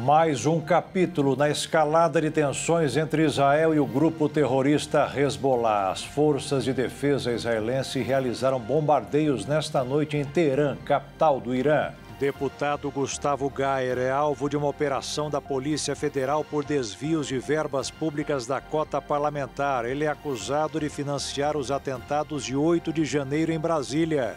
Mais um capítulo na escalada de tensões entre Israel e o grupo terrorista Hezbollah. As forças de defesa israelense realizaram bombardeios nesta noite em Teherã, capital do Irã. Deputado Gustavo Gayer é alvo de uma operação da Polícia Federal por desvios de verbas públicas da cota parlamentar. Ele é acusado de financiar os atentados de 8 de janeiro em Brasília.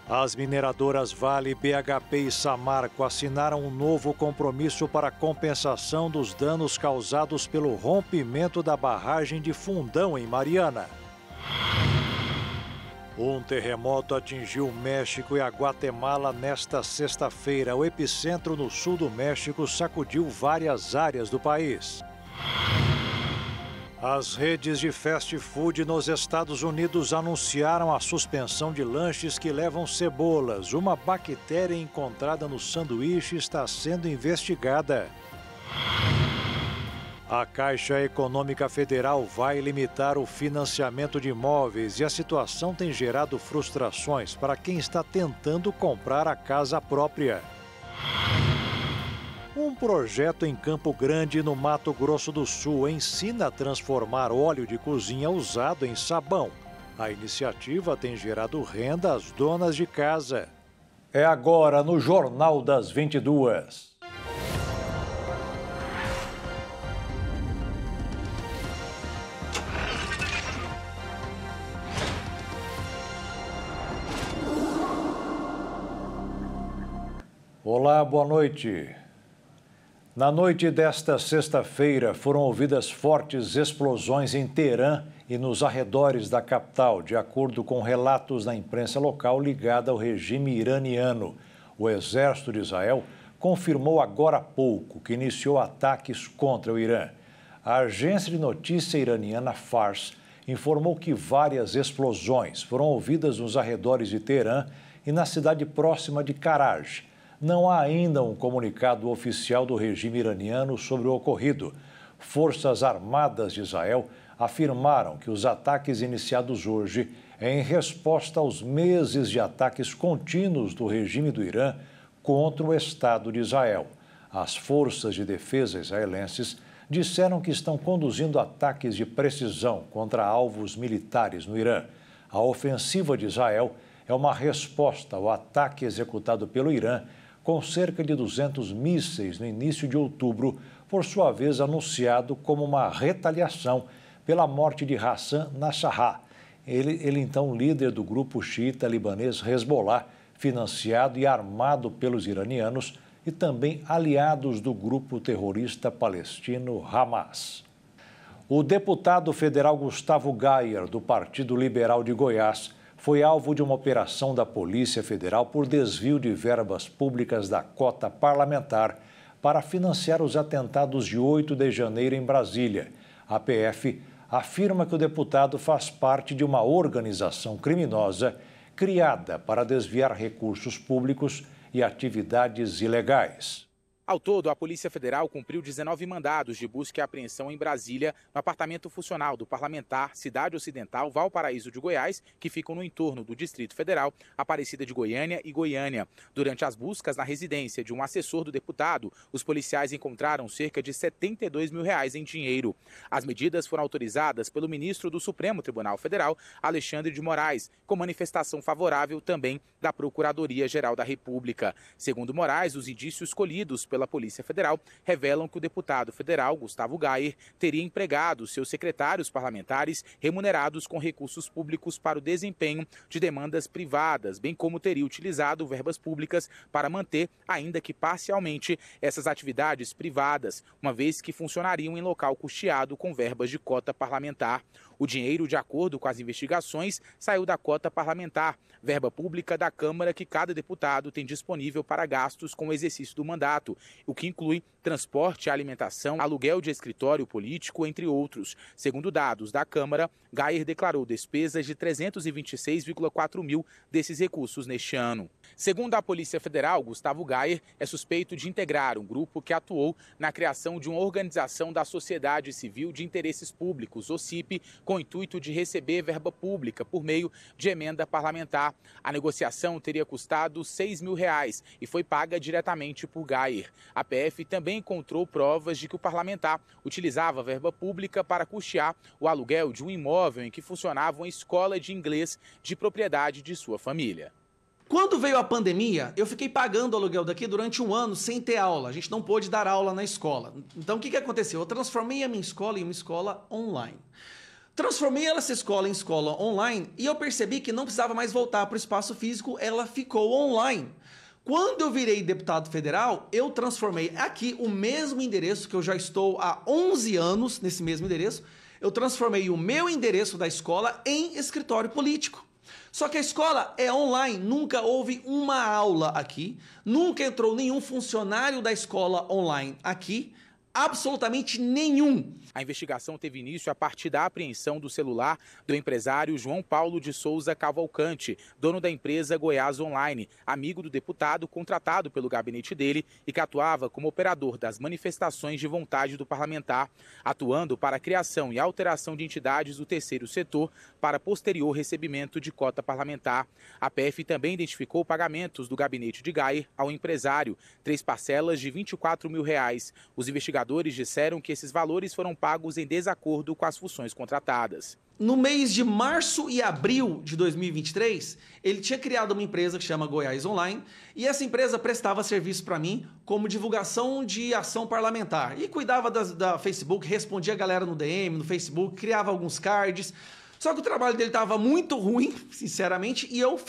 As mineradoras Vale, BHP e Samarco assinaram um novo compromisso para a compensação dos danos causados pelo rompimento da barragem de Fundão, em Mariana. Um terremoto atingiu o México e a Guatemala nesta sexta-feira. O epicentro no sul do México sacudiu várias áreas do país. As redes de fast food nos Estados Unidos anunciaram a suspensão de lanches que levam cebolas. Uma bactéria encontrada no sanduíche está sendo investigada. A Caixa Econômica Federal vai limitar o financiamento de imóveis e a situação tem gerado frustrações para quem está tentando comprar a casa própria. Um projeto em Campo Grande, no Mato Grosso do Sul, ensina a transformar óleo de cozinha usado em sabão. A iniciativa tem gerado renda às donas de casa. É agora no Jornal das 22. Olá, boa noite. Na noite desta sexta-feira, foram ouvidas fortes explosões em Teherã e nos arredores da capital, de acordo com relatos da imprensa local ligada ao regime iraniano. O exército de Israel confirmou agora há pouco que iniciou ataques contra o Irã. A agência de notícia iraniana Fars informou que várias explosões foram ouvidas nos arredores de Teherã e na cidade próxima de Karaj. Não há ainda um comunicado oficial do regime iraniano sobre o ocorrido. Forças Armadas de Israel afirmaram que os ataques iniciados hoje é em resposta aos meses de ataques contínuos do regime do Irã contra o Estado de Israel. As forças de defesa israelenses disseram que estão conduzindo ataques de precisão contra alvos militares no Irã. A ofensiva de Israel é uma resposta ao ataque executado pelo Irã com cerca de 200 mísseis no início de outubro, por sua vez anunciado como uma retaliação pela morte de Hassan Nasrallah, ele então líder do grupo xiita libanês Hezbollah, financiado e armado pelos iranianos e também aliados do grupo terrorista palestino Hamas. O deputado federal Gustavo Gayer, do Partido Liberal de Goiás, foi alvo de uma operação da Polícia Federal por desvio de verbas públicas da cota parlamentar para financiar os atentados de 8 de janeiro em Brasília. A PF afirma que o deputado faz parte de uma organização criminosa criada para desviar recursos públicos e atividades ilegais. Ao todo, a Polícia Federal cumpriu 19 mandados de busca e apreensão em Brasília, no apartamento funcional do parlamentar Cidade Ocidental, Valparaíso de Goiás, que ficam no entorno do Distrito Federal, Aparecida de Goiânia e Goiânia. Durante as buscas na residência de um assessor do deputado, os policiais encontraram cerca de R$72 mil em dinheiro. As medidas foram autorizadas pelo ministro do Supremo Tribunal Federal, Alexandre de Moraes, com manifestação favorável também da Procuradoria-Geral da República. Segundo Moraes, os indícios colhidos pela Polícia Federal revelam que o deputado federal Gustavo Gayer teria empregado seus secretários parlamentares remunerados com recursos públicos para o desempenho de demandas privadas, bem como teria utilizado verbas públicas para manter, ainda que parcialmente, essas atividades privadas, uma vez que funcionariam em local custeado com verbas de cota parlamentar. O dinheiro, de acordo com as investigações, saiu da cota parlamentar, verba pública da Câmara que cada deputado tem disponível para gastos com o exercício do mandato, o que inclui transporte, alimentação, aluguel de escritório político, entre outros. Segundo dados da Câmara, Gayer declarou despesas de 326,4 mil desses recursos neste ano. Segundo a Polícia Federal, Gustavo Gayer é suspeito de integrar um grupo que atuou na criação de uma organização da sociedade civil de interesses públicos, OCIP, com o intuito de receber verba pública por meio de emenda parlamentar. A negociação teria custado R$6 mil e foi paga diretamente por Gayer. A PF também encontrou provas de que o parlamentar utilizava verba pública para custear o aluguel de um imóvel em que funcionava uma escola de inglês de propriedade de sua família. Quando veio a pandemia, eu fiquei pagando o aluguel daqui durante um ano sem ter aula. A gente não pôde dar aula na escola. Então, o que aconteceu? Eu transformei a minha escola em uma escola online. Transformei essa escola em escola online e eu percebi que não precisava mais voltar para o espaço físico, ela ficou online. Quando eu virei deputado federal, eu transformei aqui o mesmo endereço, que eu já estou há 11 anos nesse mesmo endereço, eu transformei o meu endereço da escola em escritório político. Só que a escola é online, nunca houve uma aula aqui, nunca entrou nenhum funcionário da escola online aqui, absolutamente nenhum. A investigação teve início a partir da apreensão do celular do empresário João Paulo de Souza Cavalcante, dono da empresa Goiás Online, amigo do deputado contratado pelo gabinete dele e que atuava como operador das manifestações de vontade do parlamentar, atuando para a criação e alteração de entidades do terceiro setor para posterior recebimento de cota parlamentar. A PF também identificou pagamentos do gabinete de Gayer ao empresário, 3 parcelas de R$24 mil. Os investigadores disseram que esses valores foram pagos em desacordo com as funções contratadas. No mês de março e abril de 2023, ele tinha criado uma empresa que chama Goiás Online e essa empresa prestava serviço para mim como divulgação de ação parlamentar e cuidava da Facebook, respondia a galera no DM, no Facebook, criava alguns cards. Só que o trabalho dele estava muito ruim, sinceramente, e eu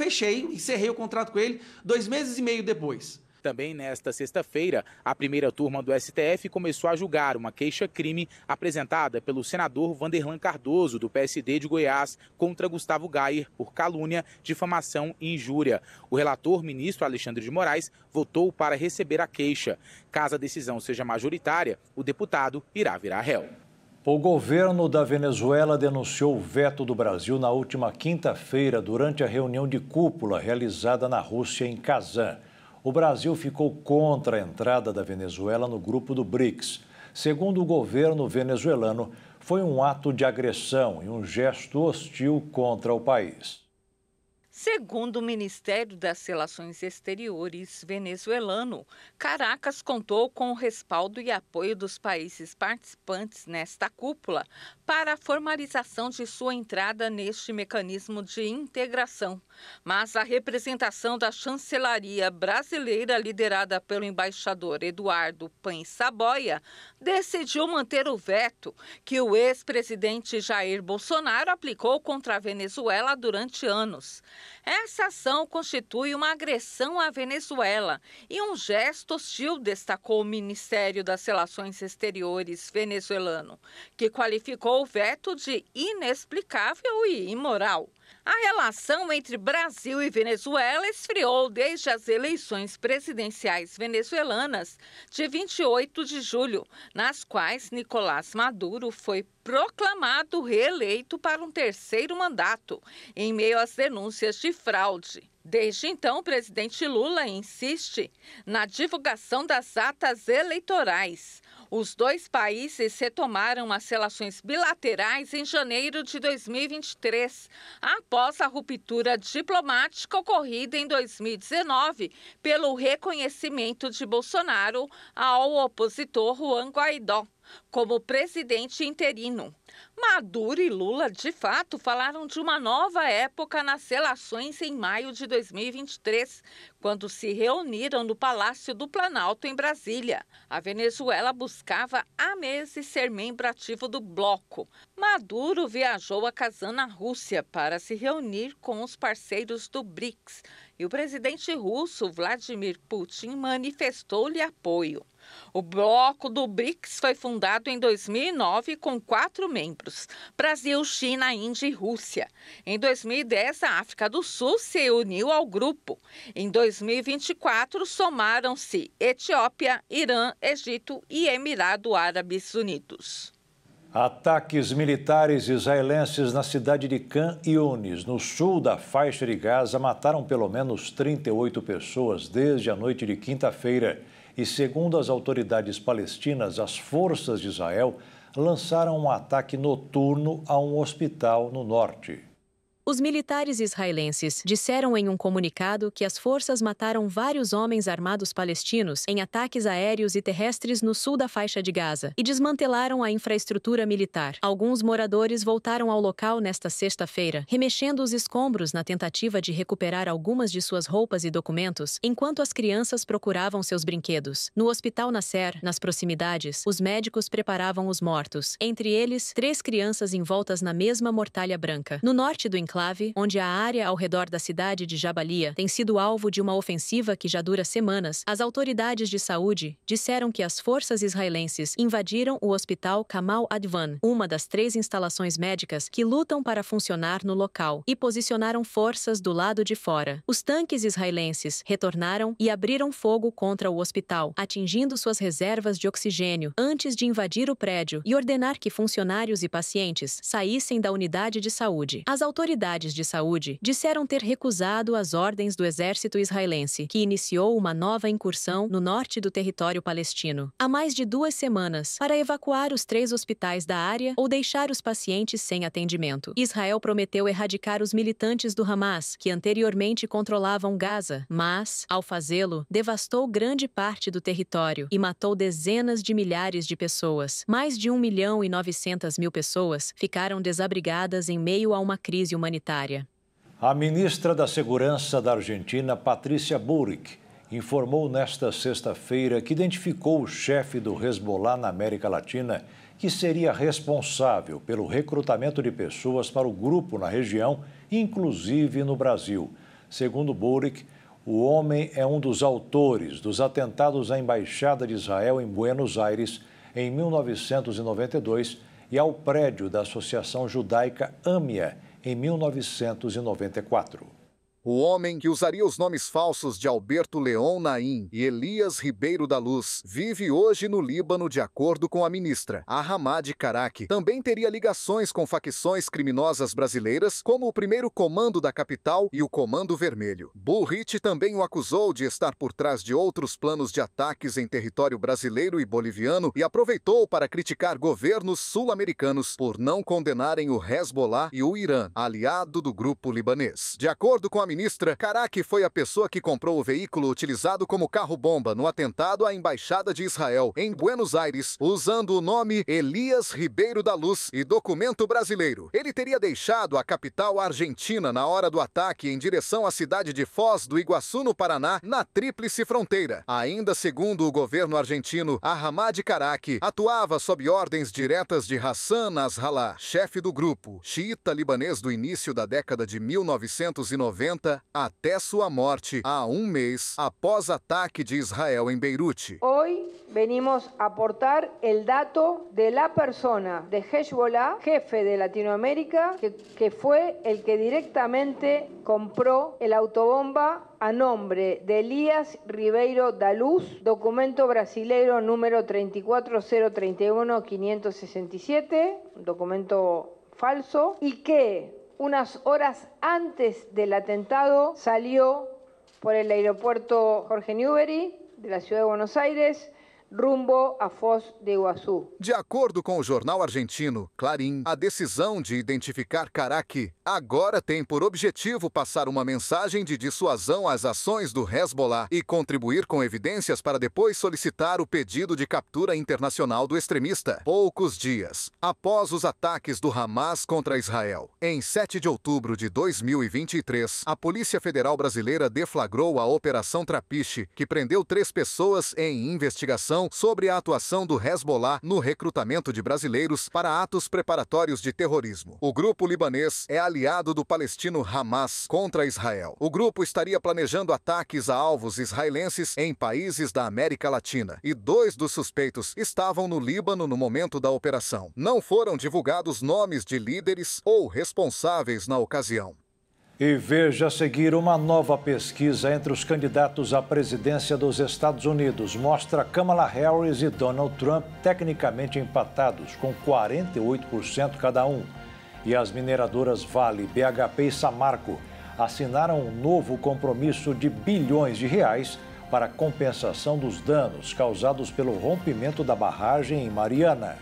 encerrei o contrato com ele 2 meses e meio depois. Também nesta sexta-feira, a primeira turma do STF começou a julgar uma queixa-crime apresentada pelo senador Vanderlan Cardoso, do PSD de Goiás, contra Gustavo Gayer por calúnia, difamação e injúria. O relator, ministro Alexandre de Moraes, votou para receber a queixa. Caso a decisão seja majoritária, o deputado irá virar réu. O governo da Venezuela denunciou o veto do Brasil na última quinta-feira, durante a reunião de cúpula realizada na Rússia, em Kazan. O Brasil ficou contra a entrada da Venezuela no grupo do BRICS. Segundo o governo venezuelano, foi um ato de agressão e um gesto hostil contra o país. Segundo o Ministério das Relações Exteriores venezuelano, Caracas contou com o respaldo e apoio dos países participantes nesta cúpula para a formalização de sua entrada neste mecanismo de integração. Mas a representação da chancelaria brasileira, liderada pelo embaixador Eduardo Paes Saboia, decidiu manter o veto que o ex-presidente Jair Bolsonaro aplicou contra a Venezuela durante anos. Essa ação constitui uma agressão à Venezuela e um gesto hostil, destacou o Ministério das Relações Exteriores venezuelano, que qualificou o veto de inexplicável e imoral. A relação entre Brasil e Venezuela esfriou desde as eleições presidenciais venezuelanas de 28 de julho, nas quais Nicolás Maduro foi proclamado reeleito para um terceiro mandato, em meio às denúncias de fraude. Desde então, o presidente Lula insiste na divulgação das atas eleitorais. Os dois países retomaram as relações bilaterais em janeiro de 2023, após a ruptura diplomática ocorrida em 2019 pelo reconhecimento de Bolsonaro ao opositor Juan Guaidó como presidente interino. Maduro e Lula, de fato, falaram de uma nova época nas relações em maio de 2023, quando se reuniram no Palácio do Planalto, em Brasília. A Venezuela buscava há meses ser membro ativo do bloco. Maduro viajou a Kazan, na Rússia, para se reunir com os parceiros do BRICS, e o presidente russo, Vladimir Putin, manifestou-lhe apoio. O bloco do BRICS foi fundado em 2009 com 4 membros: Brasil, China, Índia e Rússia. Em 2010, a África do Sul se uniu ao grupo. Em 2024, somaram-se Etiópia, Irã, Egito e Emirados Árabes Unidos. Ataques militares israelenses na cidade de Khan Yunis, no sul da faixa de Gaza, mataram pelo menos 38 pessoas desde a noite de quinta-feira. E, segundo as autoridades palestinas, as forças de Israel lançaram um ataque noturno a um hospital no norte. Os militares israelenses disseram em um comunicado que as forças mataram vários homens armados palestinos em ataques aéreos e terrestres no sul da faixa de Gaza e desmantelaram a infraestrutura militar. Alguns moradores voltaram ao local nesta sexta-feira, remexendo os escombros na tentativa de recuperar algumas de suas roupas e documentos, enquanto as crianças procuravam seus brinquedos. No Hospital Nasser, nas proximidades, os médicos preparavam os mortos, entre eles 3 crianças envoltas na mesma mortalha branca. No norte do enclave, onde a área ao redor da cidade de Jabalia tem sido alvo de uma ofensiva que já dura semanas, as autoridades de saúde disseram que as forças israelenses invadiram o hospital Kamal Advan, uma das 3 instalações médicas que lutam para funcionar no local, e posicionaram forças do lado de fora. Os tanques israelenses retornaram e abriram fogo contra o hospital, atingindo suas reservas de oxigênio antes de invadir o prédio e ordenar que funcionários e pacientes saíssem da unidade de saúde. As autoridades de saúde disseram ter recusado as ordens do exército israelense, que iniciou uma nova incursão no norte do território palestino há mais de 2 semanas para evacuar os 3 hospitais da área ou deixar os pacientes sem atendimento. Israel prometeu erradicar os militantes do Hamas, que anteriormente controlavam Gaza, mas, ao fazê-lo, devastou grande parte do território e matou dezenas de milhares de pessoas. Mais de 1.900.000 pessoas ficaram desabrigadas em meio a uma crise humanitária. A ministra da Segurança da Argentina, Patrícia Bullrich, informou nesta sexta-feira que identificou o chefe do Hezbollah na América Latina, que seria responsável pelo recrutamento de pessoas para o grupo na região, inclusive no Brasil. Segundo Bullrich, o homem é um dos autores dos atentados à Embaixada de Israel em Buenos Aires em 1992 e ao prédio da Associação Judaica AMIA, em 1994. O homem, que usaria os nomes falsos de Alberto Leon Naim e Elias Ribeiro da Luz, vive hoje no Líbano, de acordo com a ministra. Ahmad Karaki também teria ligações com facções criminosas brasileiras, como o primeiro comando da capital e o Comando Vermelho. Bullrich também o acusou de estar por trás de outros planos de ataques em território brasileiro e boliviano e aproveitou para criticar governos sul-americanos por não condenarem o Hezbollah e o Irã, aliado do grupo libanês. De acordo com a ministra, Karaki foi a pessoa que comprou o veículo utilizado como carro-bomba no atentado à Embaixada de Israel em Buenos Aires, usando o nome Elias Ribeiro da Luz e documento brasileiro. Ele teria deixado a capital argentina na hora do ataque em direção à cidade de Foz do Iguaçu, no Paraná, na Tríplice Fronteira. Ainda segundo o governo argentino, Ahmad Karaki atuava sob ordens diretas de Hassan Nasrallah, chefe do grupo xiita libanês do início da década de 1990, até sua morte há 1 mês após ataque de Israel em Beirute. Hoy venimos a aportar el dato de la persona de Hezbollah, jefe de Latinoamérica, que fue el que directamente compró el autobomba a nombre de Elias Ribeiro da Luz, documento brasileiro número 34031-567, documento falso, y que unas horas antes del atentado salió por el aeropuerto Jorge Newbery de la ciudad de Buenos Aires rumbo a Foz do Iguaçu. De acordo com o jornal argentino Clarín, a decisão de identificar Karaki agora tem por objetivo passar uma mensagem de dissuasão às ações do Hezbollah e contribuir com evidências para depois solicitar o pedido de captura internacional do extremista. Poucos dias após os ataques do Hamas contra Israel, em 7 de outubro de 2023, a Polícia Federal Brasileira deflagrou a Operação Trapiche, que prendeu 3 pessoas em investigação sobre a atuação do Hezbollah no recrutamento de brasileiros para atos preparatórios de terrorismo. O grupo libanês é aliado do palestino Hamas contra Israel. O grupo estaria planejando ataques a alvos israelenses em países da América Latina e 2 dos suspeitos estavam no Líbano no momento da operação. Não foram divulgados nomes de líderes ou responsáveis na ocasião. E veja a seguir, uma nova pesquisa entre os candidatos à presidência dos Estados Unidos mostra Kamala Harris e Donald Trump tecnicamente empatados, com 48% cada um. E as mineradoras Vale, BHP e Samarco assinaram um novo compromisso de bilhões de reais para compensação dos danos causados pelo rompimento da barragem em Mariana.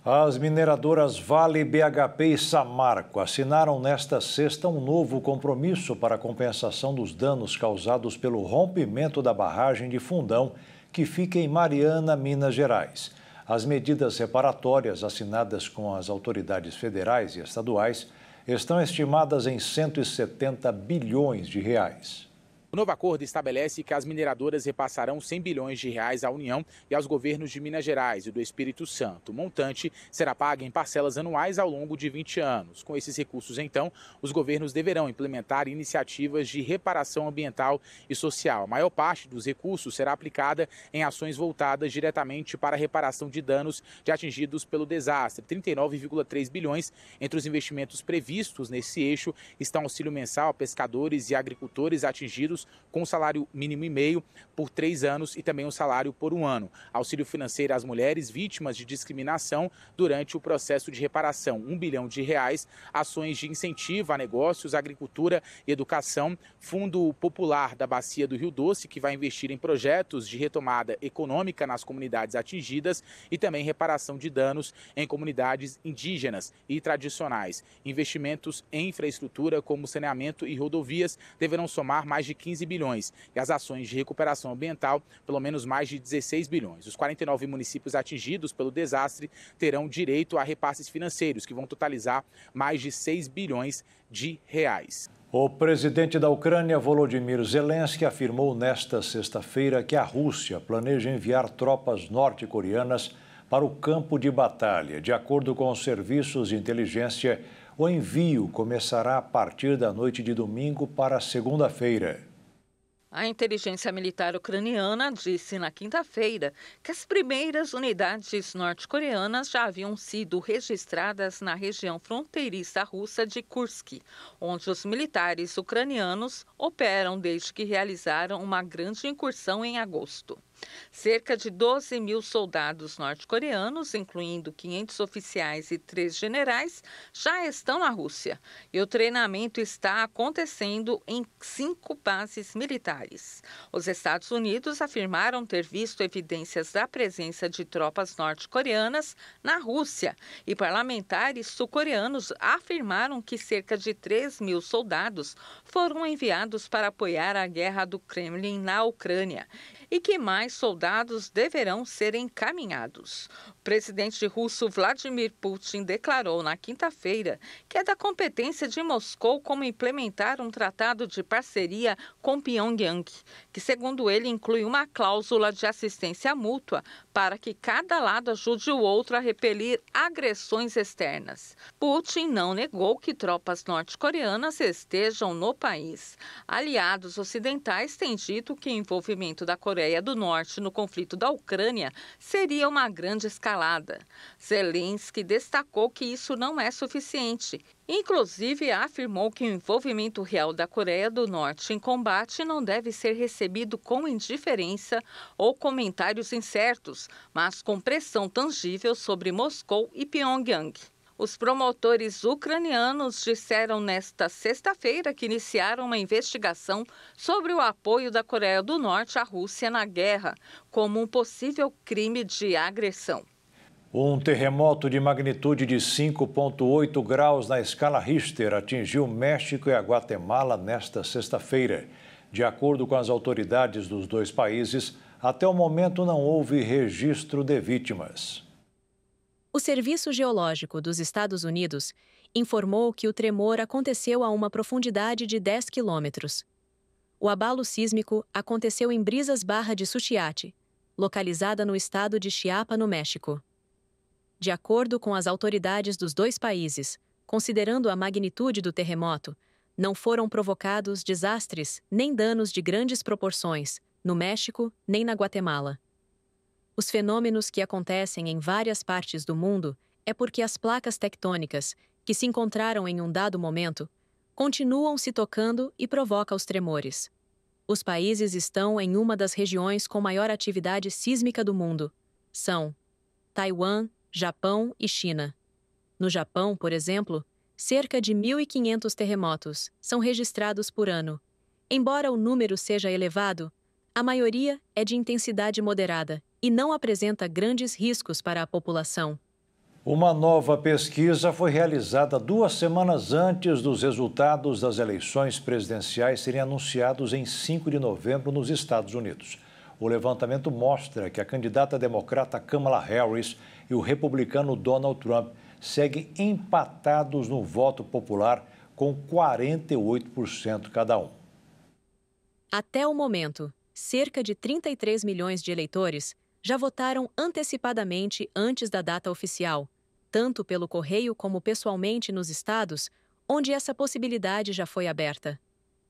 As mineradoras Vale, BHP e Samarco assinaram nesta sexta um novo compromisso para a compensação dos danos causados pelo rompimento da barragem de Fundão, que fica em Mariana, Minas Gerais. As medidas reparatórias assinadas com as autoridades federais e estaduais estão estimadas em 170 bilhões de reais. O novo acordo estabelece que as mineradoras repassarão 100 bilhões de reais à União e aos governos de Minas Gerais e do Espírito Santo. O montante será pago em parcelas anuais ao longo de 20 anos. Com esses recursos, então, os governos deverão implementar iniciativas de reparação ambiental e social. A maior parte dos recursos será aplicada em ações voltadas diretamente para a reparação de danos atingidos pelo desastre. 39,3 bilhões entre os investimentos previstos nesse eixo estão auxílio mensal a pescadores e agricultores atingidos com um salário mínimo e meio por 3 anos e também um salário por 1 ano. Auxílio financeiro às mulheres vítimas de discriminação durante o processo de reparação, 1 bilhão de reais. Ações de incentivo a negócios, agricultura e educação. Fundo Popular da Bacia do Rio Doce, que vai investir em projetos de retomada econômica nas comunidades atingidas e também reparação de danos em comunidades indígenas e tradicionais. Investimentos em infraestrutura como saneamento e rodovias deverão somar mais de 15 bilhões e as ações de recuperação ambiental, pelo menos mais de 16 bilhões. Os 49 municípios atingidos pelo desastre terão direito a repasses financeiros, que vão totalizar mais de 6 bilhões de reais. O presidente da Ucrânia, Volodymyr Zelensky, afirmou nesta sexta-feira que a Rússia planeja enviar tropas norte-coreanas para o campo de batalha. De acordo com os serviços de inteligência, o envio começará a partir da noite de domingo para segunda-feira. A inteligência militar ucraniana disse na quinta-feira que as primeiras unidades norte-coreanas já haviam sido registradas na região fronteiriça russa de Kursk, onde os militares ucranianos operam desde que realizaram uma grande incursão em agosto. Cerca de 12 mil soldados norte-coreanos, incluindo 500 oficiais e 3 generais, já estão na Rússia. E o treinamento está acontecendo em 5 bases militares. Os Estados Unidos afirmaram ter visto evidências da presença de tropas norte-coreanas na Rússia. E parlamentares sul-coreanos afirmaram que cerca de 3 mil soldados foram enviados para apoiar a guerra do Kremlin na Ucrânia e que mais soldados deverão ser encaminhados. O presidente russo Vladimir Putin declarou na quinta-feira que é da competência de Moscou como implementar um tratado de parceria com Pyongyang, que, segundo ele, inclui uma cláusula de assistência mútua para que cada lado ajude o outro a repelir agressões externas. Putin não negou que tropas norte-coreanas estejam no país. Aliados ocidentais têm dito que o envolvimento da Coreia do Norte no conflito da Ucrânia seria uma grande escalada. Zelensky destacou que isso não é suficiente. Inclusive, afirmou que o envolvimento real da Coreia do Norte em combate não deve ser recebido com indiferença ou comentários incertos, mas com pressão tangível sobre Moscou e Pyongyang. Os promotores ucranianos disseram nesta sexta-feira que iniciaram uma investigação sobre o apoio da Coreia do Norte à Rússia na guerra, como um possível crime de agressão. Um terremoto de magnitude de 5,8 graus na escala Richter atingiu México e a Guatemala nesta sexta-feira. De acordo com as autoridades dos dois países, até o momento não houve registro de vítimas. O Serviço Geológico dos Estados Unidos informou que o tremor aconteceu a uma profundidade de 10 quilômetros. O abalo sísmico aconteceu em Brisas Barra de Suchiate, localizada no estado de Chiapas, no México. De acordo com as autoridades dos dois países, considerando a magnitude do terremoto, não foram provocados desastres nem danos de grandes proporções no México nem na Guatemala. Os fenômenos que acontecem em várias partes do mundo é porque as placas tectônicas, que se encontraram em um dado momento, continuam se tocando e provocam os tremores. Os países estão em uma das regiões com maior atividade sísmica do mundo. São Taiwan, Japão e China. No Japão, por exemplo, cerca de 1.500 terremotos são registrados por ano. Embora o número seja elevado, a maioria é de intensidade moderada e não apresenta grandes riscos para a população. Uma nova pesquisa foi realizada 2 semanas antes dos resultados das eleições presidenciais serem anunciados em 5 de novembro nos Estados Unidos. O levantamento mostra que a candidata democrata Kamala Harris e o republicano Donald Trump seguem empatados no voto popular com 48% cada um. Até o momento, cerca de 33 milhões de eleitores já votaram antecipadamente antes da data oficial, tanto pelo correio como pessoalmente nos estados onde essa possibilidade já foi aberta.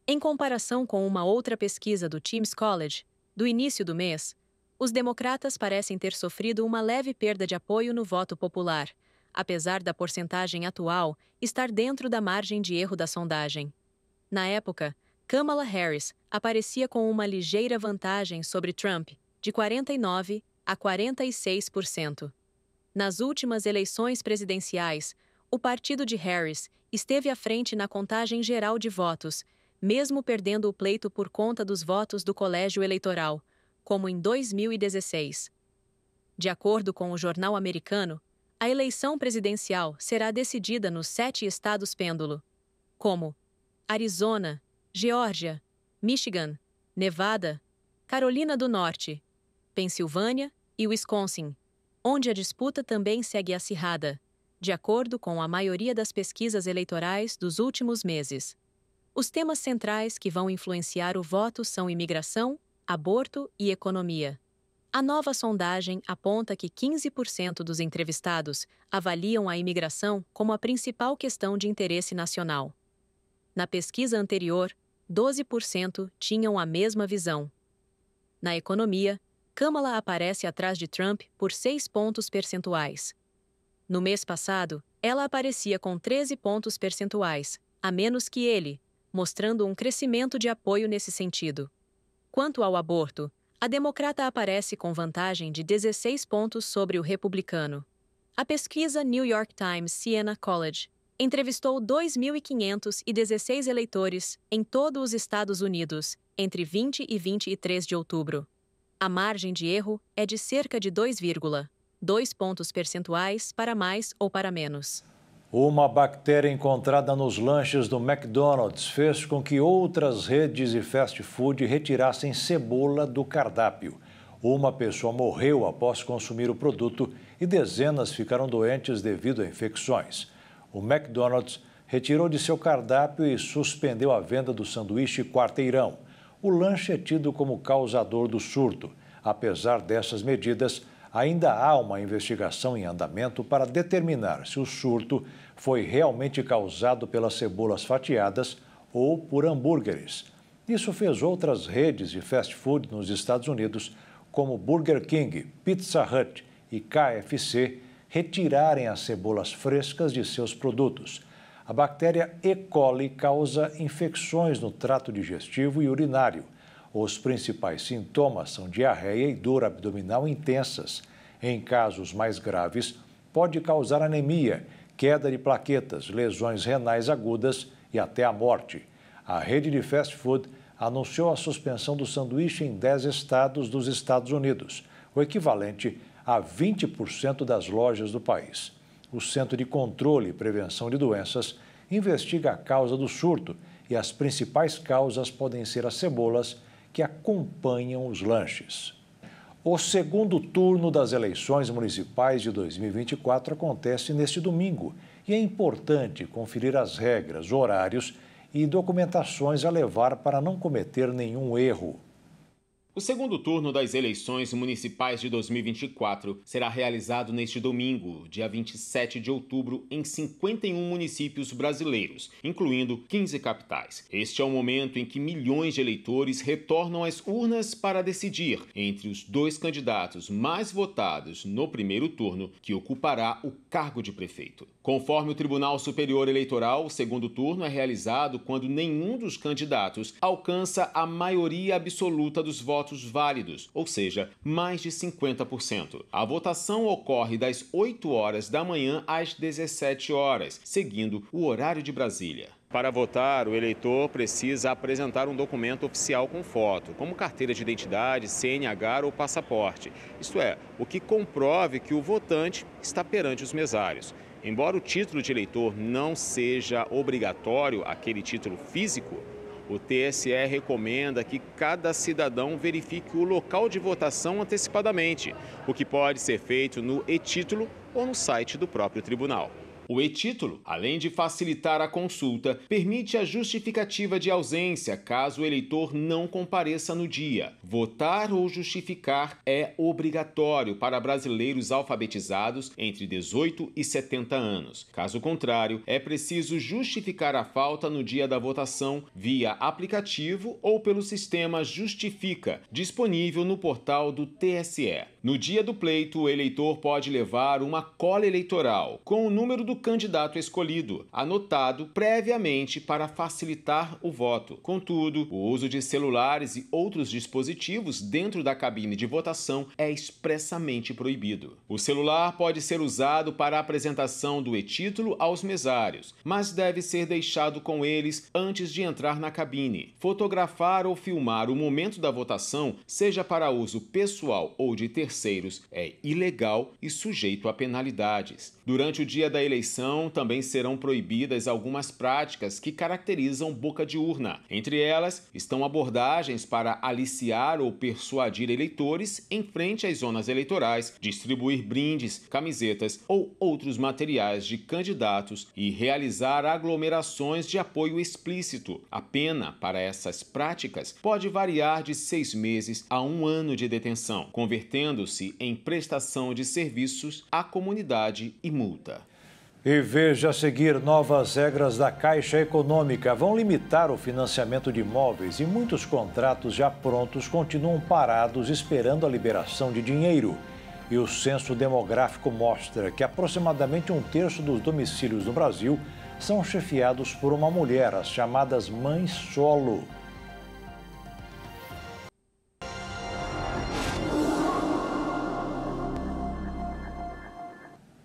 Em comparação com uma outra pesquisa do Teams College, do início do mês, os democratas parecem ter sofrido uma leve perda de apoio no voto popular, apesar da porcentagem atual estar dentro da margem de erro da sondagem. Na época, Kamala Harris aparecia com uma ligeira vantagem sobre Trump, de 49% a 46%. Nas últimas eleições presidenciais, o partido de Harris esteve à frente na contagem geral de votos, mesmo perdendo o pleito por conta dos votos do colégio eleitoral, como em 2016. De acordo com o jornal americano, a eleição presidencial será decidida nos 7 estados pêndulo, como Arizona, Geórgia, Michigan, Nevada, Carolina do Norte, Pensilvânia e Wisconsin, onde a disputa também segue acirrada, de acordo com a maioria das pesquisas eleitorais dos últimos meses. Os temas centrais que vão influenciar o voto são imigração, aborto e economia. A nova sondagem aponta que 15% dos entrevistados avaliam a imigração como a principal questão de interesse nacional. Na pesquisa anterior, 12% tinham a mesma visão. Na economia, Kamala aparece atrás de Trump por 6 pontos percentuais. No mês passado, ela aparecia com 13 pontos percentuais, a menos que ele, mostrando um crescimento de apoio nesse sentido. Quanto ao aborto, a democrata aparece com vantagem de 16 pontos sobre o republicano. A pesquisa New York Times Siena College entrevistou 2.516 eleitores em todos os Estados Unidos entre 20 e 23 de outubro. A margem de erro é de cerca de 2,2 pontos percentuais para mais ou para menos. Uma bactéria encontrada nos lanches do McDonald's fez com que outras redes de fast food retirassem cebola do cardápio. Uma pessoa morreu após consumir o produto e dezenas ficaram doentes devido a infecções. O McDonald's retirou de seu cardápio e suspendeu a venda do sanduíche quarteirão. O lanche é tido como causador do surto. Apesar dessas medidas, ainda há uma investigação em andamento para determinar se o surto foi realmente causado pelas cebolas fatiadas ou por hambúrgueres. Isso fez outras redes de fast food nos Estados Unidos, como Burger King, Pizza Hut e KFC, retirarem as cebolas frescas de seus produtos. A bactéria E. coli causa infecções no trato digestivo e urinário. Os principais sintomas são diarreia e dor abdominal intensas. Em casos mais graves, pode causar anemia, queda de plaquetas, lesões renais agudas e até a morte. A rede de fast food anunciou a suspensão do sanduíche em 10 estados dos Estados Unidos, o equivalente a 20% das lojas do país. O Centro de Controle e Prevenção de Doenças investiga a causa do surto e as principais causas podem ser as cebolas que acompanham os lanches. O segundo turno das eleições municipais de 2024 acontece neste domingo e é importante conferir as regras, horários e documentações a levar para não cometer nenhum erro. O segundo turno das eleições municipais de 2024 será realizado neste domingo, dia 27 de outubro, em 51 municípios brasileiros, incluindo 15 capitais. Este é o momento em que milhões de eleitores retornam às urnas para decidir entre os dois candidatos mais votados no primeiro turno, que ocupará o cargo de prefeito. Conforme o Tribunal Superior Eleitoral, o segundo turno é realizado quando nenhum dos candidatos alcança a maioria absoluta dos votos válidos, ou seja, mais de 50%. A votação ocorre das 8 horas da manhã às 17 horas, seguindo o horário de Brasília. Para votar, o eleitor precisa apresentar um documento oficial com foto, como carteira de identidade, CNH ou passaporte. Isto é, o que comprove que o votante está perante os mesários. Embora o título de eleitor não seja obrigatório, aquele título físico, o TSE recomenda que cada cidadão verifique o local de votação antecipadamente, o que pode ser feito no e-título ou no site do próprio tribunal. O e-título, além de facilitar a consulta, permite a justificativa de ausência caso o eleitor não compareça no dia. Votar ou justificar é obrigatório para brasileiros alfabetizados entre 18 e 70 anos. Caso contrário, é preciso justificar a falta no dia da votação via aplicativo ou pelo sistema Justifica, disponível no portal do TSE. No dia do pleito, o eleitor pode levar uma cola eleitoral com o número do candidato escolhido, anotado previamente para facilitar o voto. Contudo, o uso de celulares e outros dispositivos dentro da cabine de votação é expressamente proibido. O celular pode ser usado para a apresentação do e-título aos mesários, mas deve ser deixado com eles antes de entrar na cabine. Fotografar ou filmar o momento da votação, seja para uso pessoal ou de terceiros, é ilegal e sujeito a penalidades. Durante o dia da eleição, também serão proibidas algumas práticas que caracterizam boca de urna. Entre elas, estão abordagens para aliciar ou persuadir eleitores em frente às zonas eleitorais, distribuir brindes, camisetas ou outros materiais de candidatos e realizar aglomerações de apoio explícito. A pena para essas práticas pode variar de 6 meses a 1 ano de detenção, convertendo-se em prestação de serviços à comunidade e multa. E veja a seguir, novas regras da Caixa Econômica vão limitar o financiamento de imóveis e muitos contratos já prontos continuam parados esperando a liberação de dinheiro. E o censo demográfico mostra que aproximadamente 1/3 dos domicílios no Brasil são chefiados por uma mulher, as chamadas mães solo.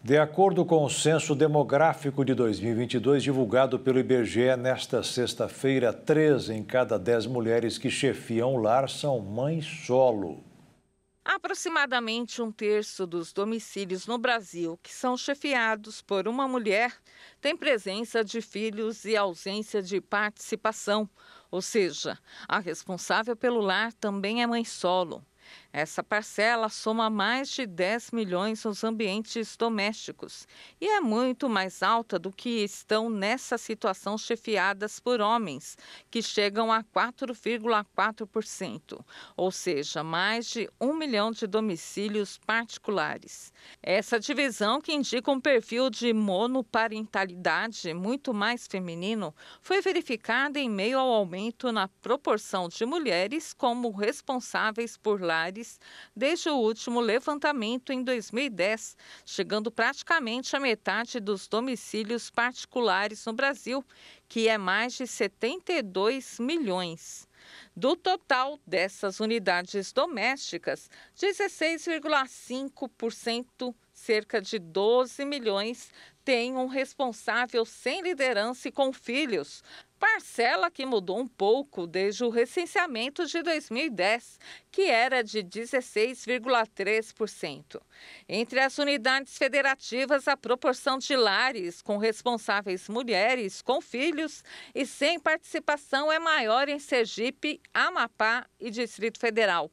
De acordo com o Censo Demográfico de 2022, divulgado pelo IBGE nesta sexta-feira, 3 em cada 10 mulheres que chefiam o lar são mães solo. Aproximadamente 1/3 dos domicílios no Brasil que são chefiados por uma mulher tem presença de filhos e ausência de participação, ou seja, a responsável pelo lar também é mãe solo. Essa parcela soma mais de 10 milhões nos ambientes domésticos e é muito mais alta do que estão nessa situação chefiadas por homens, que chegam a 4,4%, ou seja, mais de 1 milhão de domicílios particulares. Essa divisão, que indica um perfil de monoparentalidade muito mais feminino, foi verificada em meio ao aumento na proporção de mulheres como responsáveis por lares desde o último levantamento em 2010, chegando praticamente à metade dos domicílios particulares no Brasil, que é mais de 72 milhões. Do total dessas unidades domésticas, 16,5%, cerca de 12 milhões, têm um responsável sem liderança e com filhos, parcela que mudou um pouco desde o recenseamento de 2010, que era de 16,3%. Entre as unidades federativas, a proporção de lares com responsáveis mulheres com filhos e sem participação é maior em Sergipe, Amapá e Distrito Federal.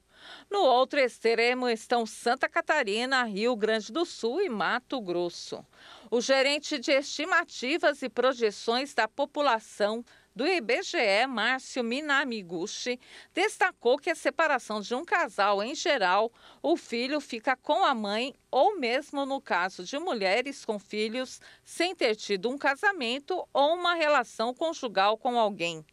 No outro extremo estão Santa Catarina, Rio Grande do Sul e Mato Grosso. O gerente de estimativas e projeções da população do IBGE, Márcio Minamiguchi, destacou que a separação de um casal, em geral, o filho fica com a mãe ou mesmo no caso de mulheres com filhos sem ter tido um casamento ou uma relação conjugal com alguém.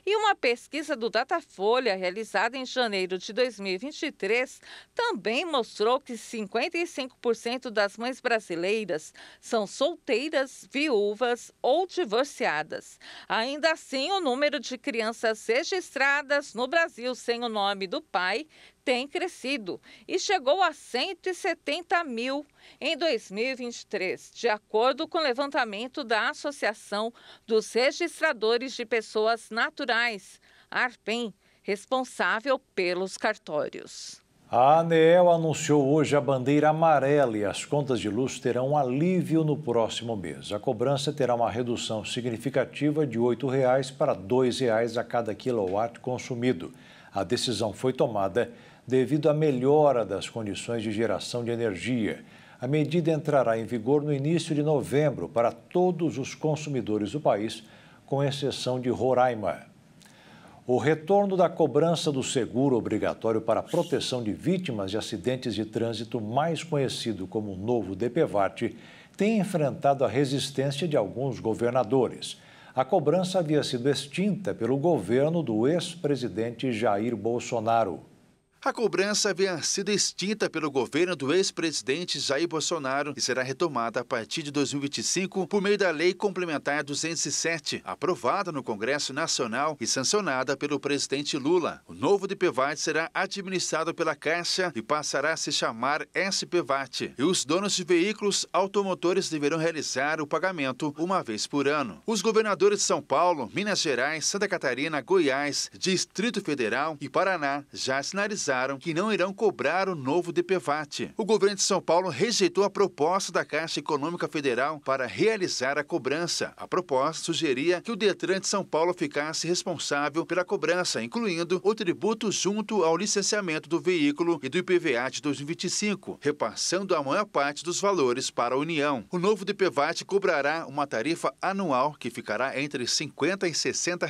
E uma pesquisa do Datafolha, realizada em janeiro de 2023, também mostrou que 55% das mães brasileiras são solteiras, viúvas ou divorciadas. Ainda assim, o número de crianças registradas no Brasil sem o nome do pai tem crescido e chegou a 170 mil em 2023, de acordo com o levantamento da Associação dos Registradores de Pessoas Naturais, ARPEN, responsável pelos cartórios. A ANEEL anunciou hoje a bandeira amarela e as contas de luz terão um alívio no próximo mês. A cobrança terá uma redução significativa de R$ 8,00 para R$ 2,00 a cada quilowatt consumido. A decisão foi tomada devido à melhora das condições de geração de energia. A medida entrará em vigor no início de novembro para todos os consumidores do país, com exceção de Roraima. O retorno da cobrança do seguro obrigatório para a proteção de vítimas de acidentes de trânsito, mais conhecido como novo DPVAT, tem enfrentado a resistência de alguns governadores. A cobrança havia sido extinta pelo governo do ex-presidente Jair Bolsonaro. A cobrança havia sido extinta pelo governo do ex-presidente Jair Bolsonaro e será retomada a partir de 2025 por meio da Lei Complementar 207, aprovada no Congresso Nacional e sancionada pelo presidente Lula. O novo DPVAT será administrado pela Caixa e passará a se chamar SPVAT. E os donos de veículos automotores deverão realizar o pagamento uma vez por ano. Os governadores de São Paulo, Minas Gerais, Santa Catarina, Goiás, Distrito Federal e Paraná já sinalizaram que não irão cobrar o novo DPVAT. O governo de São Paulo rejeitou a proposta da Caixa Econômica Federal para realizar a cobrança. A proposta sugeria que o Detran de São Paulo ficasse responsável pela cobrança, incluindo o tributo junto ao licenciamento do veículo e do IPVA de 2025, repassando a maior parte dos valores para a União. O novo DPVAT cobrará uma tarifa anual que ficará entre R$ 50 e R$ 60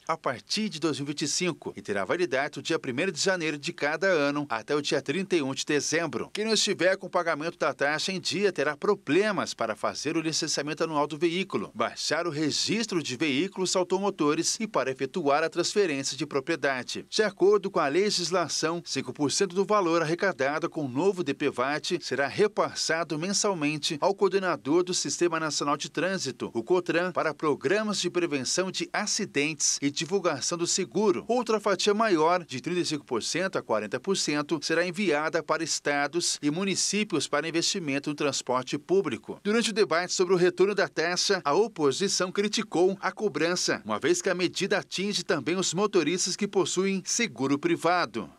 a partir de 2025 e terá validade do dia 1º de janeiro de cada ano até o dia 31 de dezembro. Quem não estiver com o pagamento da taxa em dia terá problemas para fazer o licenciamento anual do veículo, baixar o registro de veículos automotores e para efetuar a transferência de propriedade. De acordo com a legislação, 5% do valor arrecadado com o novo DPVAT será repassado mensalmente ao coordenador do Sistema Nacional de Trânsito, o COTRAN, para programas de prevenção de acidentes e divulgação do seguro. Outra fatia maior, de 35% a 40%, será enviada para estados e municípios para investimento no transporte público. Durante o debate sobre o retorno da taxa, a oposição criticou a cobrança, uma vez que a medida atinge também os motoristas que possuem seguro privado.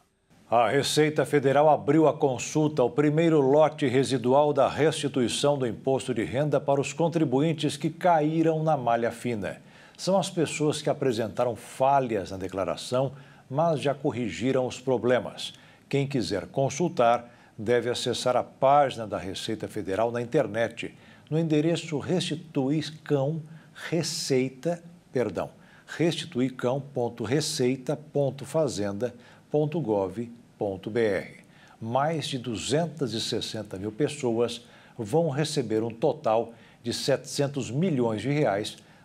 A Receita Federal abriu a consulta ao primeiro lote residual da restituição do imposto de renda para os contribuintes que caíram na malha fina. São as pessoas que apresentaram falhas na declaração, mas já corrigiram os problemas. Quem quiser consultar deve acessar a página da Receita Federal na internet, no endereço restituicão.receita.gov.br. Mais de 260 mil pessoas vão receber um total de R$ 700 milhões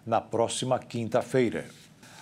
na próxima quinta-feira.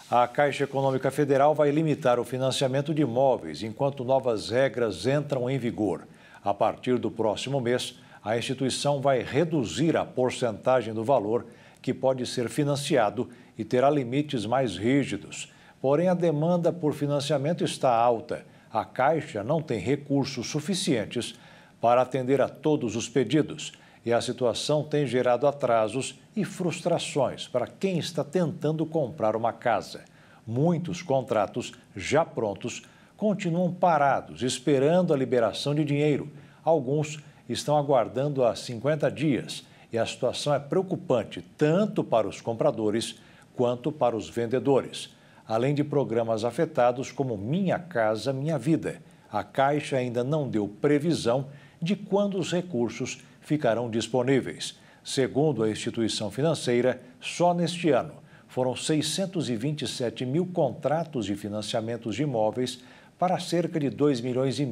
A Caixa Econômica Federal vai limitar o financiamento de imóveis enquanto novas regras entram em vigor. A partir do próximo mês, a instituição vai reduzir a porcentagem do valor que pode ser financiado e terá limites mais rígidos. Porém, a demanda por financiamento está alta. A Caixa não tem recursos suficientes para atender a todos os pedidos e a situação tem gerado atrasos e frustrações para quem está tentando comprar uma casa. Muitos contratos já prontos continuam parados, esperando a liberação de dinheiro. Alguns estão aguardando há 50 dias e a situação é preocupante tanto para os compradores quanto para os vendedores. Além de programas afetados como Minha Casa Minha Vida, a Caixa ainda não deu previsão de quando os recursos ficarão disponíveis. Segundo a instituição financeira, só neste ano foram 627 mil contratos de financiamentos de imóveis para cerca de 2,5 milhões de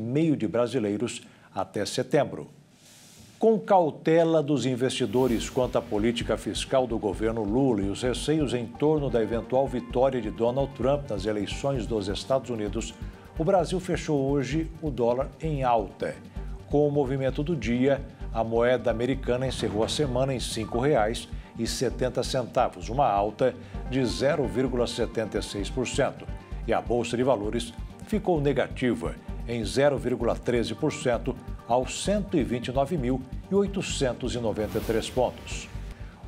brasileiros até setembro. Com cautela dos investidores quanto à política fiscal do governo Lula e os receios em torno da eventual vitória de Donald Trump nas eleições dos Estados Unidos, o Brasil fechou hoje o dólar em alta. Com o movimento do dia, a moeda americana encerrou a semana em R$ 5,70, uma alta de 0,76%. E a Bolsa de Valores ficou negativa em 0,13% aos 129.893 pontos.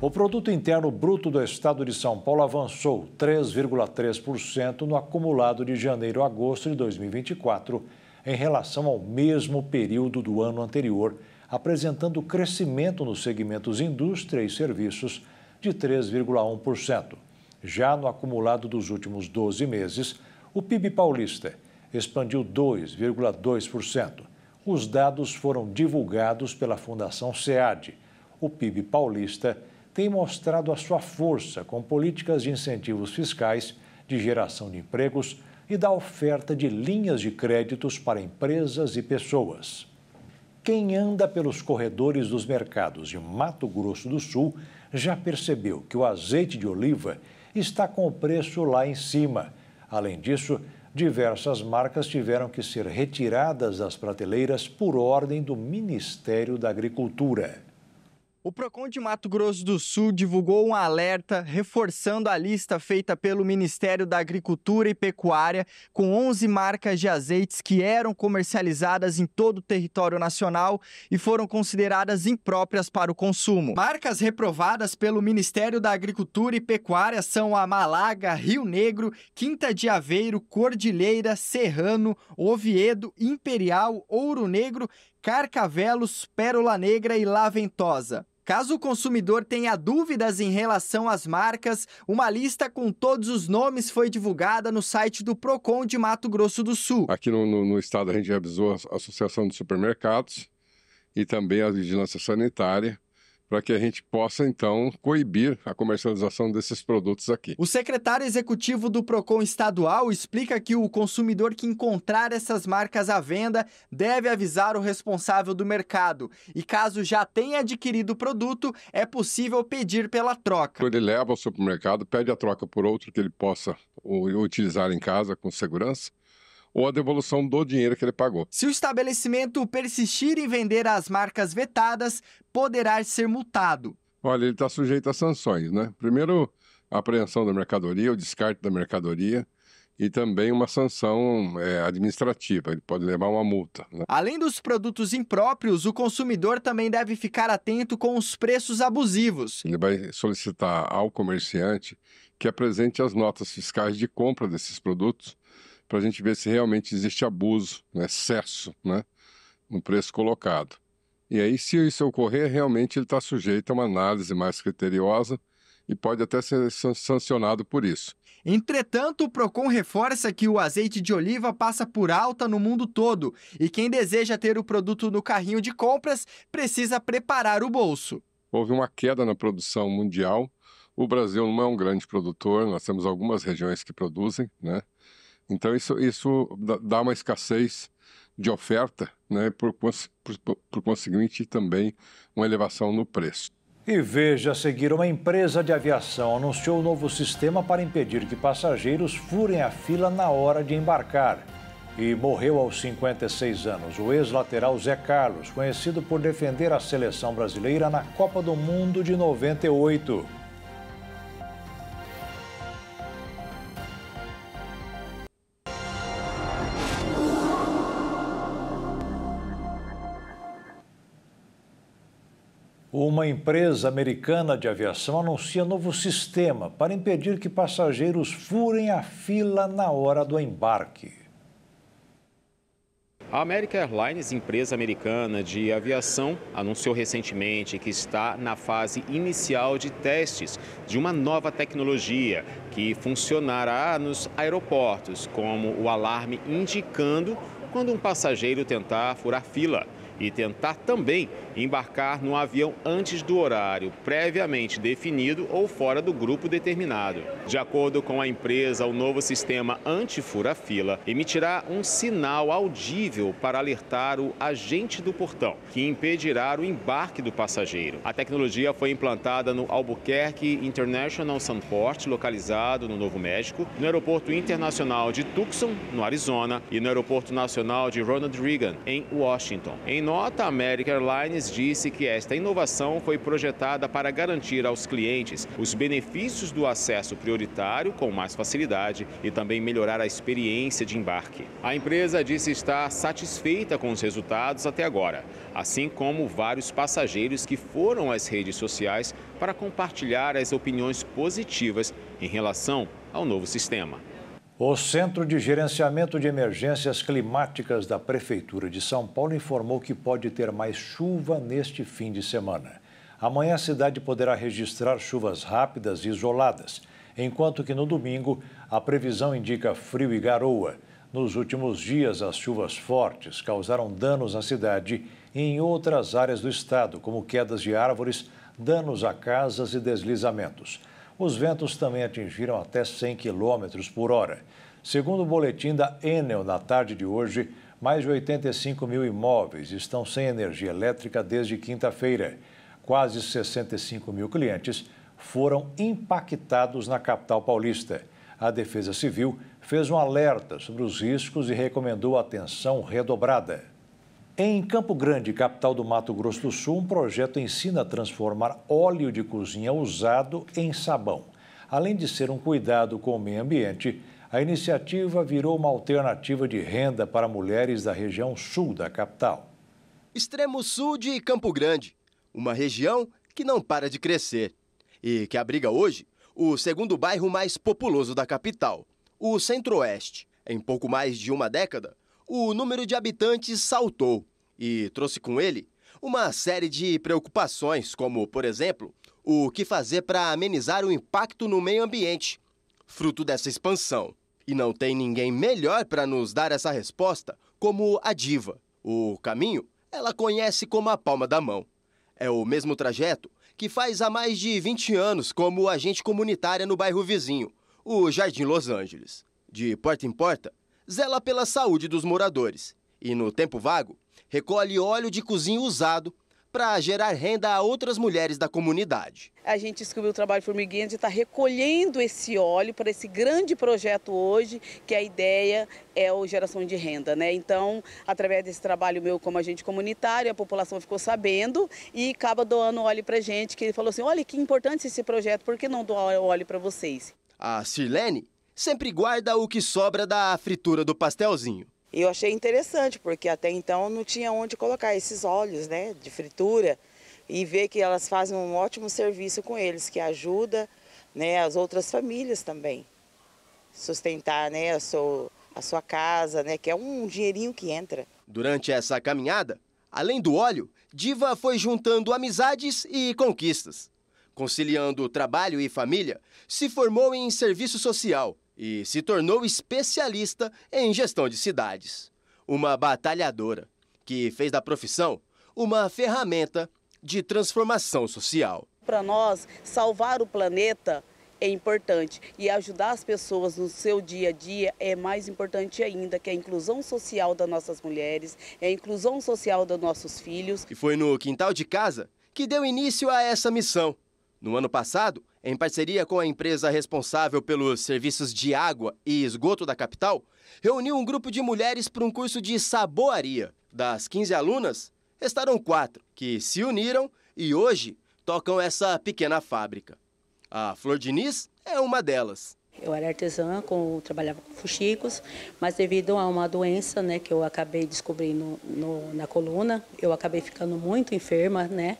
O Produto Interno Bruto do Estado de São Paulo avançou 3,3% no acumulado de janeiro a agosto de 2024, em relação ao mesmo período do ano anterior, apresentando crescimento nos segmentos indústria e serviços de 3,1%. Já no acumulado dos últimos 12 meses, o PIB paulista expandiu 2,2%. Os dados foram divulgados pela Fundação SEAD. O PIB paulista tem mostrado a sua força com políticas de incentivos fiscais, de geração de empregos e da oferta de linhas de créditos para empresas e pessoas. Quem anda pelos corredores dos mercados de Mato Grosso do Sul já percebeu que o azeite de oliva está com o preço lá em cima. Além disso, diversas marcas tiveram que ser retiradas das prateleiras por ordem do Ministério da Agricultura. O Procon de Mato Grosso do Sul divulgou um alerta reforçando a lista feita pelo Ministério da Agricultura e Pecuária com 11 marcas de azeites que eram comercializadas em todo o território nacional e foram consideradas impróprias para o consumo. Marcas reprovadas pelo Ministério da Agricultura e Pecuária são a Malaga, Rio Negro, Quinta de Aveiro, Cordilheira, Serrano, Oviedo, Imperial, Ouro Negro, Carcavelos, Pérola Negra e La Ventosa. Caso o consumidor tenha dúvidas em relação às marcas, uma lista com todos os nomes foi divulgada no site do Procon de Mato Grosso do Sul. Aqui no estado a gente avisou a Associação de Supermercados e também a Vigilância Sanitária para que a gente possa, então, coibir a comercialização desses produtos aqui. O secretário executivo do Procon estadual explica que o consumidor que encontrar essas marcas à venda deve avisar o responsável do mercado e, caso já tenha adquirido o produto, é possível pedir pela troca. Ele leva ao supermercado, pede a troca por outro que ele possa utilizar em casa com segurança, ou a devolução do dinheiro que ele pagou. Se o estabelecimento persistir em vender as marcas vetadas, poderá ser multado. Olha, ele está sujeito a sanções, né? Primeiro, a apreensão da mercadoria, o descarte da mercadoria e também uma sanção administrativa. Ele pode levar uma multa, né? Além dos produtos impróprios, o consumidor também deve ficar atento com os preços abusivos. Ele vai solicitar ao comerciante que apresente as notas fiscais de compra desses produtos para a gente ver se realmente existe abuso, excesso, no preço colocado. E aí, se isso ocorrer, realmente ele está sujeito a uma análise mais criteriosa e pode até ser sancionado por isso. Entretanto, o Procon reforça que o azeite de oliva passa por alta no mundo todo e quem deseja ter o produto no carrinho de compras precisa preparar o bolso. Houve uma queda na produção mundial. O Brasil não é um grande produtor, nós temos algumas regiões que produzem, Então, isso dá uma escassez de oferta, por conseguinte, também uma elevação no preço. E veja a seguir, uma empresa de aviação anunciou um novo sistema para impedir que passageiros furem a fila na hora de embarcar. E morreu aos 56 anos o ex-lateral Zé Carlos, conhecido por defender a seleção brasileira na Copa do Mundo de 98. Uma empresa americana de aviação anuncia novo sistema para impedir que passageiros furem a fila na hora do embarque. A American Airlines, empresa americana de aviação, anunciou recentemente que está na fase inicial de testes de uma nova tecnologia que funcionará nos aeroportos, como o alarme indicando quando um passageiro tentar furar fila. e tentar também embarcar no avião antes do horário previamente definido ou fora do grupo determinado. De acordo com a empresa, o novo sistema anti-fura-fila emitirá um sinal audível para alertar o agente do portão, que impedirá o embarque do passageiro. A tecnologia foi implantada no Albuquerque International Sunport, localizado no Novo México, no Aeroporto Internacional de Tucson, no Arizona, e no Aeroporto Nacional de Ronald Reagan, em Washington. Em nota, a American Airlines disse que esta inovação foi projetada para garantir aos clientes os benefícios do acesso prioritário com mais facilidade e também melhorar a experiência de embarque. A empresa disse estar satisfeita com os resultados até agora, assim como vários passageiros que foram às redes sociais para compartilhar as opiniões positivas em relação ao novo sistema. O Centro de Gerenciamento de Emergências Climáticas da Prefeitura de São Paulo informou que pode ter mais chuva neste fim de semana. Amanhã a cidade poderá registrar chuvas rápidas e isoladas, enquanto que no domingo a previsão indica frio e garoa. Nos últimos dias, as chuvas fortes causaram danos na cidade e em outras áreas do estado, como quedas de árvores, danos a casas e deslizamentos. Os ventos também atingiram até 100 km por hora. Segundo o boletim da Enel, na tarde de hoje, mais de 85 mil imóveis estão sem energia elétrica desde quinta-feira. Quase 65 mil clientes foram impactados na capital paulista. A Defesa Civil fez um alerta sobre os riscos e recomendou atenção redobrada. Em Campo Grande, capital do Mato Grosso do Sul, um projeto ensina a transformar óleo de cozinha usado em sabão. Além de ser um cuidado com o meio ambiente, a iniciativa virou uma alternativa de renda para mulheres da região sul da capital. Extremo sul de Campo Grande, uma região que não para de crescer e que abriga hoje o segundo bairro mais populoso da capital, o Centro-Oeste. Em pouco mais de uma década, o número de habitantes saltou e trouxe com ele uma série de preocupações, como, por exemplo, o que fazer para amenizar o impacto no meio ambiente, fruto dessa expansão. E não tem ninguém melhor para nos dar essa resposta como a Diva. O caminho ela conhece como a palma da mão. É o mesmo trajeto que faz há mais de 20 anos como agente comunitária no bairro vizinho, o Jardim Los Angeles. De porta em porta, zela pela saúde dos moradores e, no tempo vago, recolhe óleo de cozinha usado para gerar renda a outras mulheres da comunidade. A gente descobriu o trabalho formiguinha de estar recolhendo esse óleo para esse grande projeto hoje, que a ideia é a geração de renda, né? Então, através desse trabalho meu como agente comunitário, a população ficou sabendo e acaba doando óleo para a gente, que ele falou assim, olha que importante esse projeto, por que não doar óleo para vocês? A Sirlene sempre guarda o que sobra da fritura do pastelzinho. Eu achei interessante, porque até então não tinha onde colocar esses óleos, né, de fritura, e ver que elas fazem um ótimo serviço com eles, que ajuda, né, as outras famílias também, sustentar, né, a sua casa, né, que é um dinheirinho que entra. Durante essa caminhada, além do óleo, Diva foi juntando amizades e conquistas. Conciliando trabalho e família, se formou em serviço social e se tornou especialista em gestão de cidades. Uma batalhadora que fez da profissão uma ferramenta de transformação social. Para nós, salvar o planeta é importante e ajudar as pessoas no seu dia a dia é mais importante ainda, que é a inclusão social das nossas mulheres, é a inclusão social dos nossos filhos. E foi no quintal de casa que deu início a essa missão. No ano passado, em parceria com a empresa responsável pelos serviços de água e esgoto da capital, reuniu um grupo de mulheres para um curso de saboaria. Das 15 alunas, restaram 4, que se uniram e hoje tocam essa pequena fábrica. A Flor Diniz é uma delas. Eu era artesã, trabalhava com fuxicos, mas devido a uma doença, né, que eu acabei descobrindo na coluna, eu acabei ficando muito enferma, né?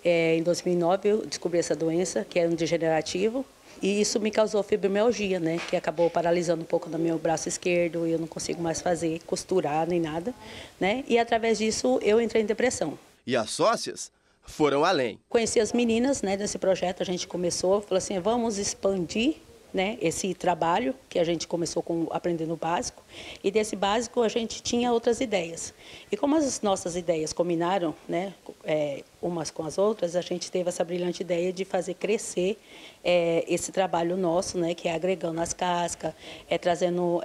Em 2009 eu descobri essa doença, que era um degenerativo, e isso me causou fibromialgia, né, que acabou paralisando um pouco no meu braço esquerdo, e eu não consigo mais fazer, costurar nem nada, né? E através disso eu entrei em depressão. E as sócias foram além. Conheci as meninas, né, desse projeto, a gente começou, falou assim, vamos expandir né, esse trabalho que a gente começou com aprendendo o básico, e desse básico a gente tinha outras ideias. E como as nossas ideias combinaram, né, umas com as outras, a gente teve essa brilhante ideia de fazer crescer esse trabalho nosso, né, que é agregando as cascas, trazendo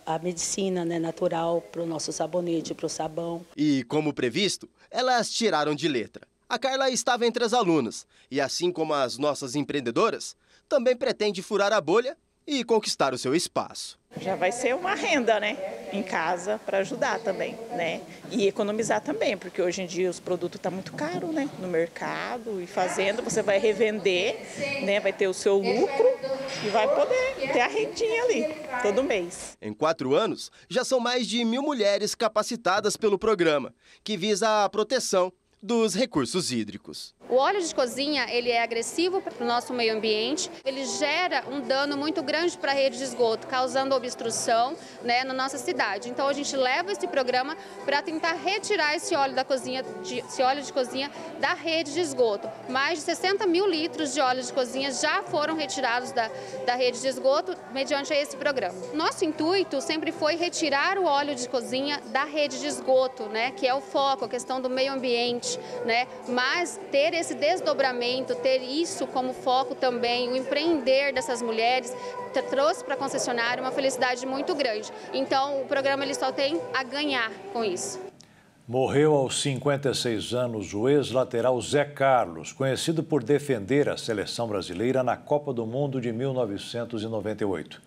a medicina, né, natural para o nosso sabonete, para o sabão. E como previsto, elas tiraram de letra. A Carla estava entre as alunas e, assim como as nossas empreendedoras, também pretende furar a bolha e conquistar o seu espaço. Já vai ser uma renda, né, em casa para ajudar também, né, e economizar também, porque hoje em dia os produtos estão muito caros, né, no mercado, e fazendo você vai revender, né, vai ter o seu lucro e vai poder ter a rendinha ali todo mês. Em 4 anos, já são mais de 1.000 mulheres capacitadas pelo programa, que visa a proteção dos recursos hídricos. O óleo de cozinha, ele é agressivo para o nosso meio ambiente, ele gera um dano muito grande para a rede de esgoto, causando obstrução, né, na nossa cidade. Então a gente leva esse programa para tentar retirar esse óleo de cozinha da rede de esgoto. Mais de 60 mil litros de óleo de cozinha já foram retirados da rede de esgoto mediante esse programa. Nosso intuito sempre foi retirar o óleo de cozinha da rede de esgoto, né, que é o foco, a questão do meio ambiente, né, mas ter esse desdobramento, ter isso como foco também, o empreender dessas mulheres, trouxe para a concessionária uma felicidade muito grande. Então, o programa ele só tem a ganhar com isso. Morreu aos 56 anos o ex-lateral Zé Carlos, conhecido por defender a seleção brasileira na Copa do Mundo de 1998.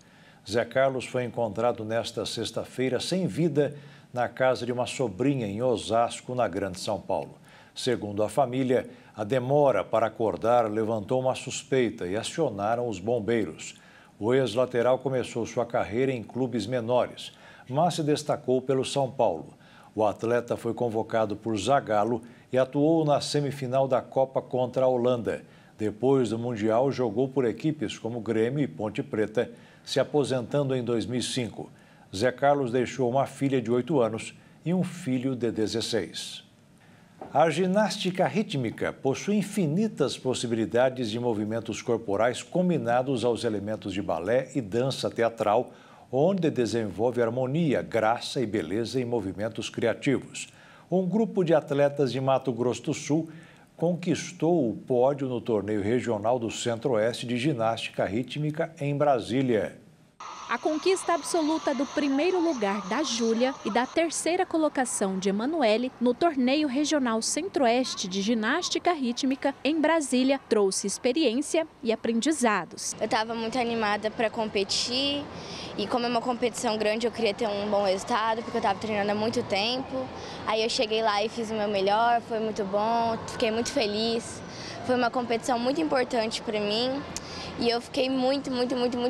Zé Carlos foi encontrado nesta sexta-feira sem vida na casa de uma sobrinha em Osasco, na Grande São Paulo. Segundo a família, a demora para acordar levantou uma suspeita e acionaram os bombeiros. O ex-lateral começou sua carreira em clubes menores, mas se destacou pelo São Paulo. O atleta foi convocado por Zagallo e atuou na semifinal da Copa contra a Holanda. Depois do Mundial, jogou por equipes como Grêmio e Ponte Preta, se aposentando em 2005. Zé Carlos deixou uma filha de 8 anos e um filho de 16. A ginástica rítmica possui infinitas possibilidades de movimentos corporais combinados aos elementos de balé e dança teatral, onde desenvolve harmonia, graça e beleza em movimentos criativos. Um grupo de atletas de Mato Grosso do Sul conquistou o pódio no torneio regional do Centro-Oeste de ginástica rítmica em Brasília. A conquista absoluta do primeiro lugar da Júlia e da terceira colocação de Emanuele no torneio regional Centro-Oeste de ginástica rítmica em Brasília trouxe experiência e aprendizados. Eu estava muito animada para competir e como é uma competição grande eu queria ter um bom resultado porque eu estava treinando há muito tempo. Aí eu cheguei lá e fiz o meu melhor, foi muito bom, fiquei muito feliz. Foi uma competição muito importante para mim. E eu fiquei muito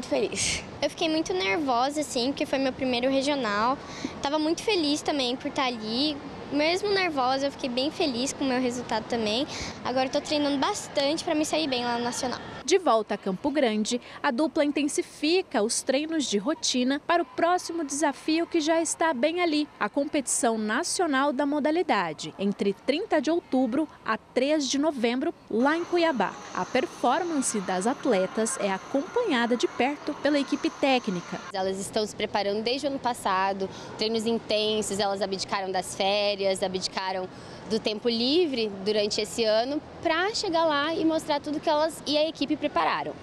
feliz. Eu fiquei muito nervosa, assim, porque foi meu primeiro regional. Tava muito feliz também por estar ali. Mesmo nervosa, eu fiquei bem feliz com o meu resultado também. Agora eu tô treinando bastante para me sair bem lá no Nacional. De volta a Campo Grande, a dupla intensifica os treinos de rotina para o próximo desafio que já está bem ali, a competição nacional da modalidade, entre 30 de outubro a 3 de novembro, lá em Cuiabá. A performance das atletas é acompanhada de perto pela equipe técnica. Elas estão se preparando desde o ano passado, treinos intensos, elas abdicaram das férias, abdicaram do tempo livre durante esse ano para chegar lá e mostrar tudo que elas e a equipe prepararam.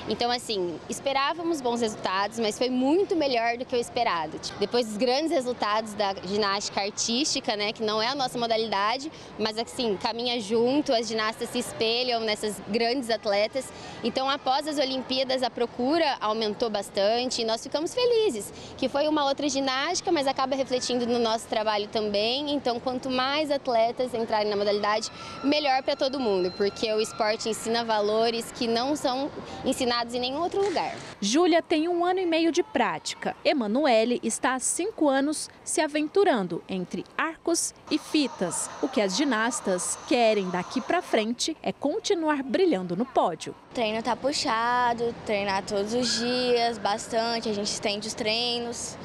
Então, assim, esperávamos bons resultados, mas foi muito melhor do que o esperado. Depois dos grandes resultados da ginástica artística, né, que não é a nossa modalidade, mas assim, caminha junto, as ginastas se espelham nessas grandes atletas. Então, após as Olimpíadas, a procura aumentou bastante e nós ficamos felizes, que foi uma outra ginástica, mas acaba refletindo no nosso trabalho também. Então, quanto mais atletas entrarem na modalidade, melhor para todo mundo, porque o esporte ensina valores que não são ensinados em nenhum outro lugar. Júlia tem 1 ano e meio de prática. Emanuele está há 5 anos se aventurando entre arcos e fitas. O que as ginastas querem daqui para frente é continuar brilhando no pódio. O treino tá puxado, treinar todos os dias, bastante, a gente estende os treinos.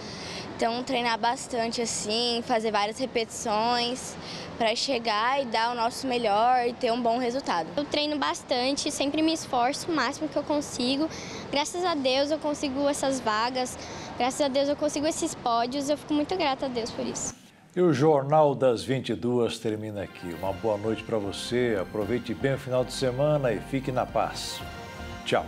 Então, treinar bastante assim, fazer várias repetições para chegar e dar o nosso melhor e ter um bom resultado. Eu treino bastante, sempre me esforço o máximo que eu consigo. Graças a Deus eu consigo essas vagas, graças a Deus eu consigo esses pódios, eu fico muito grata a Deus por isso. E o Jornal das 22 termina aqui. Uma boa noite para você, aproveite bem o final de semana e fique na paz. Tchau.